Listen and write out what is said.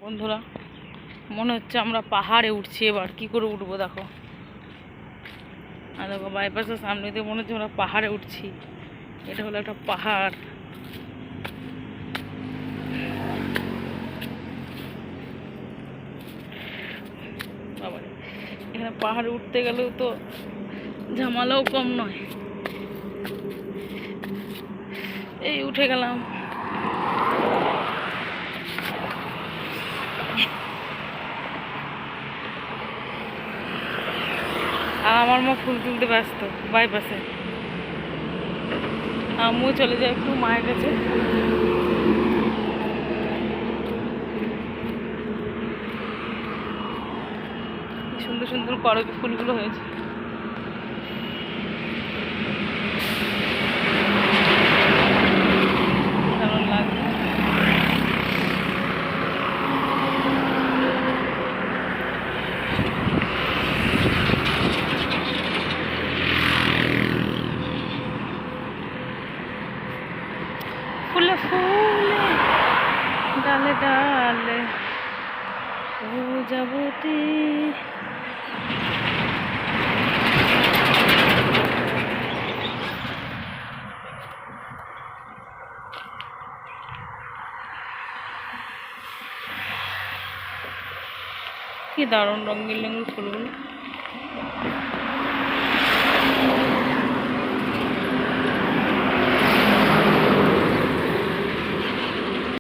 বন্ধুরা, মনে হচ্ছে আমরা পাহাড়ে উঠছি। এবার কি করে উঠবো দেখো। আর দেখো বাইপাসের সামনে দিয়ে মনে হচ্ছে আমরা পাহাড়ে উঠছি। এটা হলো একটা পাহাড়। বাবা, এখানে পাহাড়ে উঠতে গেলেও তো ঝামেলাও কম নয়। এই উঠে গেলাম। আর আমার মা ফুল তুলতে ব্যস্ত বাইপাসে। আমিও চলে যাই একটু মায়ের কাছে। সুন্দর সুন্দর করবী ফুলগুলো হয়েছে। কেমন লাগছে? ফুলে ফুলে ডালে ডালে প্রজাপতি। কি দারুণ রঙিন রঙিন ফুলগুলো।